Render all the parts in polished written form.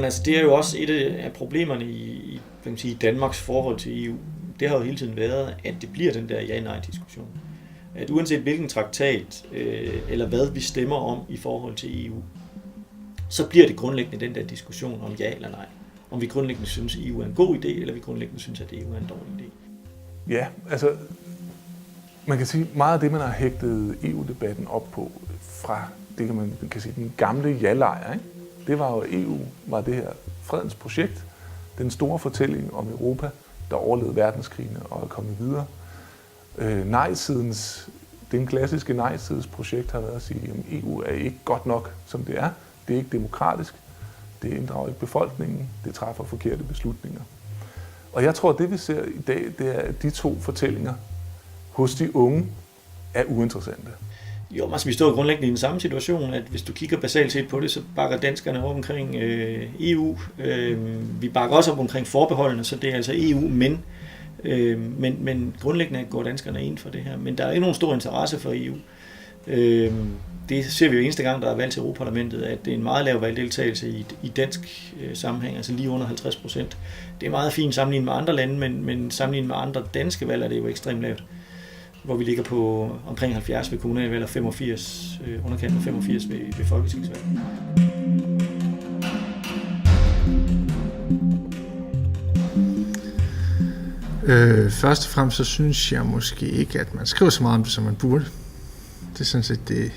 altså, det er jo også et af problemerne i kan man sige, Danmarks forhold til EU. Det har jo hele tiden været, at det bliver den der ja-nej-diskussion. At uanset hvilken traktat eller hvad vi stemmer om i forhold til EU, så bliver det grundlæggende den der diskussion om ja eller nej. Om vi grundlæggende synes, at EU er en god idé, eller vi grundlæggende synes, at EU er en dårlig idé. Ja, altså man kan sige, meget af det, man har hægtet EU-debatten op på fra det, man kan sige, den gamle ja-lejr, ikke? Det var jo, at EU var det her fredens projekt, den store fortælling om Europa, der overlevede verdenskrigene og er kommet videre. Den klassiske nej-sides projekt har været at sige, at EU er ikke godt nok, som det er. Det er ikke demokratisk, det inddrager ikke befolkningen, det træffer forkerte beslutninger. Og jeg tror, at det vi ser i dag, det er, at de to fortællinger hos de unge er uinteressante. Jo, altså vi står grundlæggende i den samme situation, at hvis du kigger basalt set på det, så bakker danskerne op omkring EU. Vi bakker også op omkring forbeholdene, så det er altså EU, men grundlæggende går danskerne ind for det her. Men der er ikke nogen stor interesse for EU. Det ser vi jo eneste gang, der er valg til Europaparlamentet, at det er en meget lav valgdeltagelse i dansk sammenhæng, altså lige under 50%. Det er meget fint sammenlignet med andre lande, men sammenlignet med andre danske valg er det jo ekstremt lavt, hvor vi ligger på omkring 70 ved kommunalvalg og 85, underkanten af 85 ved folketingsvalg. Først og fremmest så synes jeg måske ikke, at man skriver så meget om det, som man burde. Det er sådan set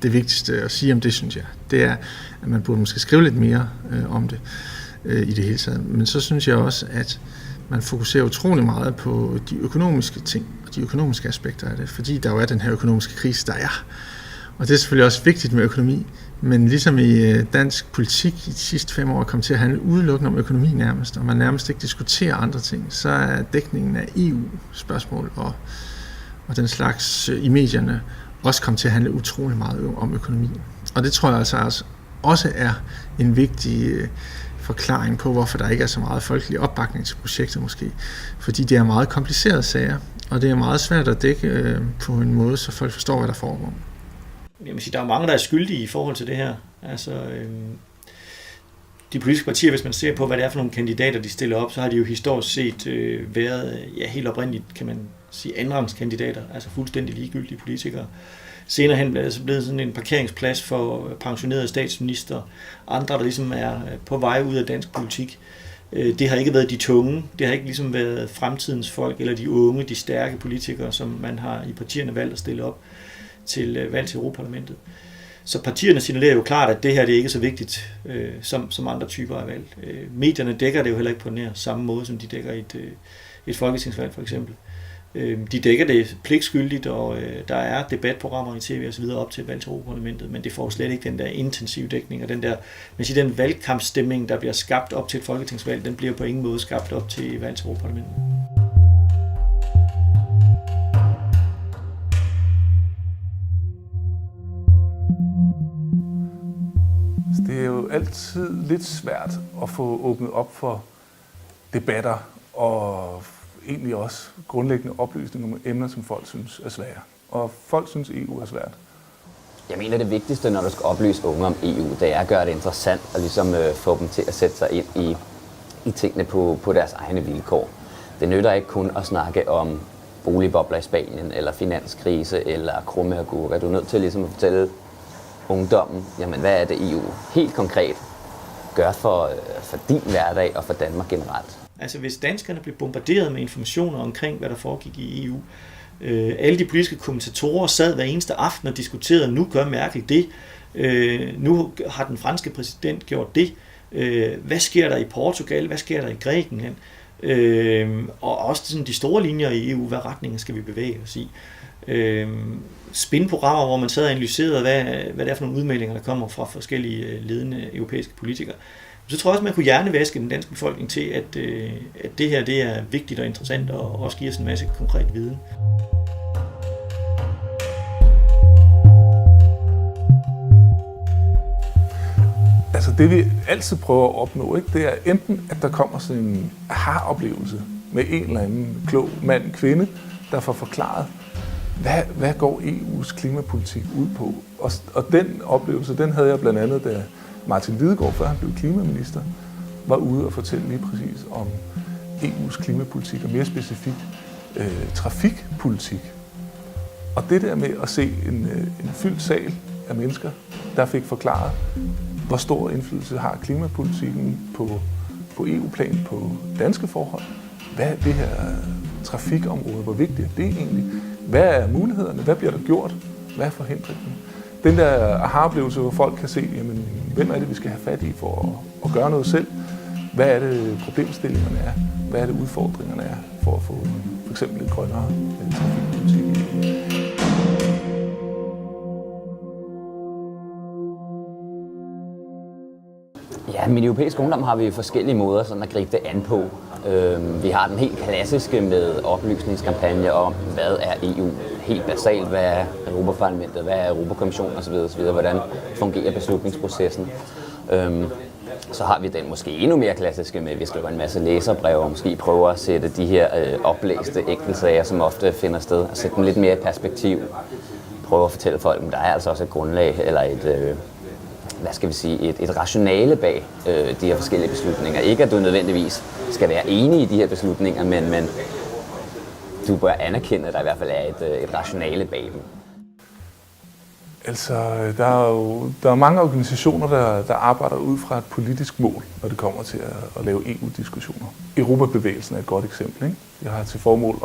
det vigtigste at sige om det, synes jeg. Det er, at man burde måske skrive lidt mere om det i det hele taget. Men så synes jeg også, at man fokuserer utrolig meget på de økonomiske ting og de økonomiske aspekter af det, fordi der jo er den her økonomiske krise, der er. Og det er selvfølgelig også vigtigt med økonomi, men ligesom i dansk politik i de sidste 5 år er kommet til at handle udelukkende om økonomi nærmest, og man nærmest ikke diskuterer andre ting, så er dækningen af EU-spørgsmål og den slags i medierne også kommet til at handle utrolig meget om økonomi. Og det tror jeg altså også er en vigtig forklaring på, hvorfor der ikke er så meget folkelig opbakning til projektet måske. Fordi det er meget komplicerede sager, og det er meget svært at dække på en måde, så folk forstår, hvad der foregår. Jeg vil sige, der er mange, der er skyldige i forhold til det her. Altså, de politiske partier, hvis man ser på, hvad det er for nogle kandidater, de stiller op, så har de jo historisk set været helt oprindeligt, kan man sige, andenrangskandidater, altså fuldstændig ligegyldige politikere. Senere hen er det blevet sådan en parkeringsplads for pensionerede statsminister, andre, der ligesom er på vej ud af dansk politik. Det har ikke været de tunge, det har ikke ligesom været fremtidens folk, eller de unge, de stærke politikere, som man har i partierne valgt at stille op til valg til Europaparlamentet. Så partierne signalerer jo klart, at det her det er ikke så vigtigt som andre typer af valg. Medierne dækker det jo heller ikke på nær samme måde, som de dækker et folketingsvalg for eksempel. De dækker det pligtskyldigt, og der er debatprogrammer i tv og så videre op til valg til Europaparlamentet, men det får slet ikke den der intensive dækning, og den valgkampsstemning, der bliver skabt op til et folketingsvalg, den bliver på ingen måde skabt op til valg til Europaparlamentet. Det er jo altid lidt svært at få åbnet op for debatter og egentlig også grundlæggende oplysning om emner, som folk synes er svære. Og folk synes, EU er svært. Jeg mener, det vigtigste, når du skal oplyse unge om EU, det er at gøre det interessant og ligesom få dem til at sætte sig ind i tingene på deres egne vilkår. Det nytter ikke kun at snakke om boligbobler i Spanien, eller finanskrise, eller krumme agurker. Du er nødt til ligesom at fortælle ungdommen, jamen hvad er det EU helt konkret gør for din hverdag og for Danmark generelt. Altså hvis danskerne blev bombarderet med informationer omkring, hvad der foregik i EU, alle de politiske kommentatorer sad hver eneste aften og diskuterede, nu gør Merkel det, nu har den franske præsident gjort det, hvad sker der i Portugal, hvad sker der i Grækenland, og også sådan de store linjer i EU, hvad retninger skal vi bevæge os i. Spinprogrammer, hvor man sad og analyserede, hvad det er for nogle udmeldinger, der kommer fra forskellige ledende europæiske politikere. Så tror jeg også, man kunne hjernevaske den danske befolkning til, at det her det er vigtigt og interessant, og også giver os en masse konkret viden. Altså det vi altid prøver at opnå, ikke, det er enten, at der kommer sådan en aha-oplevelse med en eller anden klog mand, kvinde, der får forklaret, hvad går EU's klimapolitik ud på? Og den oplevelse, den havde jeg blandt andet, da Martin Lidegaard, før han blev klimaminister, var ude og fortælle lige præcis om EU's klimapolitik, og mere specifikt trafikpolitik. Og det der med at se en fyldt sal af mennesker, der fik forklaret, hvor stor indflydelse har klimapolitikken på EU-plan, på danske forhold. Hvad er det her trafikområde? Hvor vigtigt er det egentlig? Hvad er mulighederne? Hvad bliver der gjort? Hvad er forhindringen? Den der aha-oplevelse, hvor folk kan se, jamen, hvem er det, vi skal have fat i for at gøre noget selv? Hvad er det, problemstillingerne er? Hvad er det, udfordringerne er for at få for eksempel et grønnere trafikpolitik? Ja, men i europæisk ungdom har vi forskellige måder sådan at gribe det an på. Vi har den helt klassiske med oplysningskampagne om, hvad er EU? Helt basalt, hvad er Europaparlamentet, hvad er Europakommissionen osv. Hvordan fungerer beslutningsprocessen? Så har vi den måske endnu mere klassiske med, at vi skriver en masse læserbreve og måske prøver at sætte de her oplæste enkeltsager, som ofte finder sted, og sætte dem lidt mere i perspektiv. Prøve at fortælle folk, at der er altså også et grundlag eller et rationale bag de her forskellige beslutninger. Ikke at du nødvendigvis skal være enig i de her beslutninger, men du bør anerkende, at der i hvert fald er et rationale bag dem. Altså, der er mange organisationer, der arbejder ud fra et politisk mål, når det kommer til at lave EU-diskussioner. Europabevægelsen er et godt eksempel, ikke? Jeg har til formål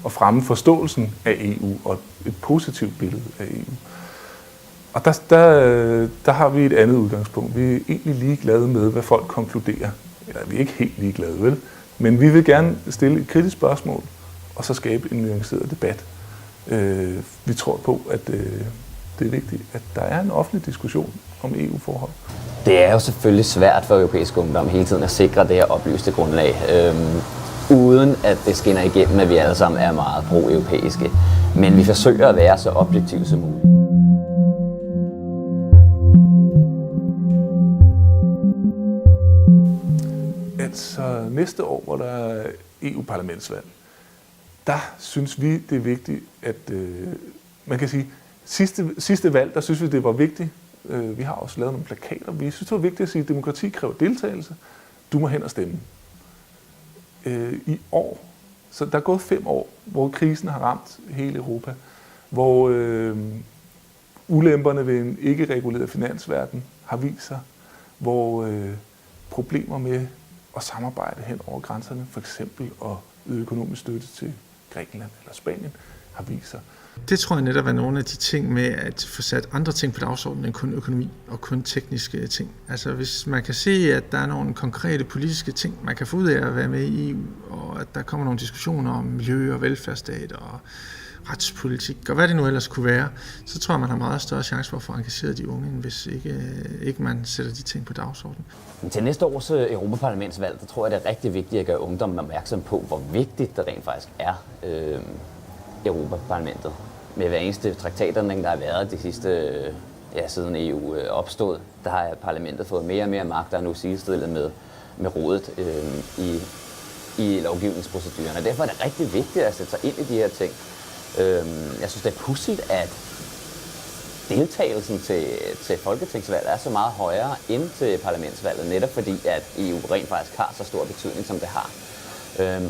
at fremme forståelsen af EU og et positivt billede af EU. Og der har vi et andet udgangspunkt. Vi er egentlig ligeglade med, hvad folk konkluderer. Eller vi er ikke helt ligeglade, vel? Men vi vil gerne stille et kritisk spørgsmål, og så skabe en nuanceret debat. Vi tror på, at det er vigtigt, at der er en offentlig diskussion om EU-forhold. Det er jo selvfølgelig svært for europæisk ungdom hele tiden at sikre det her oplyste grundlag, uden at det skinner igennem, at vi alle sammen er meget pro-europæiske. Men vi forsøger at være så objektive som muligt. Altså næste år, hvor der er EU-parlamentsvalg, der synes vi, det er vigtigt, at man kan sige, sidste valg, der synes vi, det var vigtigt. Vi har også lavet nogle plakater. Vi synes, det var vigtigt at sige, at demokrati kræver deltagelse. Du må hen og stemme. I år, så der er gået 5 år, hvor krisen har ramt hele Europa, hvor ulemperne ved en ikke-reguleret finansverden har vist sig, hvor problemer med at samarbejde hen over grænserne, for eksempel at yde økonomisk støtte til Grækenland eller Spanien, har vist sig. Det tror jeg netop er nogle af de ting med at få sat andre ting på dagsordenen end kun økonomi og kun tekniske ting. Altså hvis man kan se, at der er nogle konkrete politiske ting, man kan få ud af at være med i EU, og at der kommer nogle diskussioner om miljø og velfærdsstat og retspolitik, og hvad det nu ellers kunne være, så tror jeg, man har meget større chance for at få engageret de unge, end hvis ikke man sætter de ting på dagsordenen. Til næste års Europaparlamentsvalg, der tror jeg, det er rigtig vigtigt at gøre ungdommen opmærksom på, hvor vigtigt det rent faktisk er Europaparlamentet. Med hver eneste traktatændring, der har været de sidste, siden EU opstod, der har parlamentet fået mere og mere magt, der er nu sidestillet med rådet i lovgivningsprocedurerne. Derfor er det rigtig vigtigt at sætte sig ind i de her ting. Jeg synes, det er pudsigt, at deltagelsen til folketingsvalget er så meget højere end til parlamentsvalget, netop fordi, at EU rent faktisk har så stor betydning, som det har.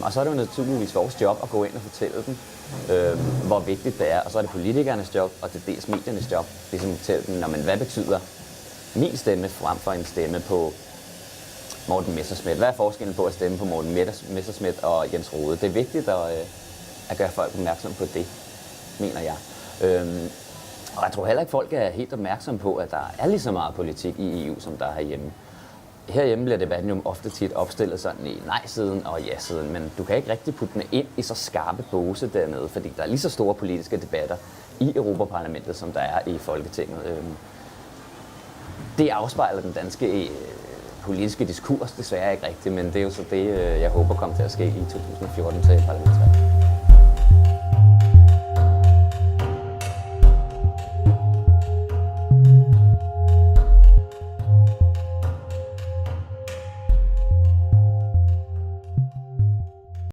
Og så er det jo naturligvis vores job at gå ind og fortælle dem, hvor vigtigt det er. Og så er det politikernes job, og til dels mediernes job, ligesom at fortælle dem, hvad betyder min stemme frem for en stemme på Morten Messerschmidt? Hvad er forskellen på at stemme på Morten Messerschmidt og Jens Rohde? Det er vigtigt at gøre folk opmærksom på det, mener jeg. Og jeg tror heller ikke, folk er helt opmærksomme på, at der er lige så meget politik i EU, som der er herhjemme. Herhjemme bliver debatten jo ofte tit opstillet sådan i nej-siden og ja-siden, men du kan ikke rigtig putte den ind i så skarpe båse dernede, fordi der er lige så store politiske debatter i Europaparlamentet, som der er i Folketinget. Det afspejler den danske politiske diskurs desværre ikke rigtigt, men det er jo så det, jeg håber kommer til at ske i 2014 til parlamentsvalget.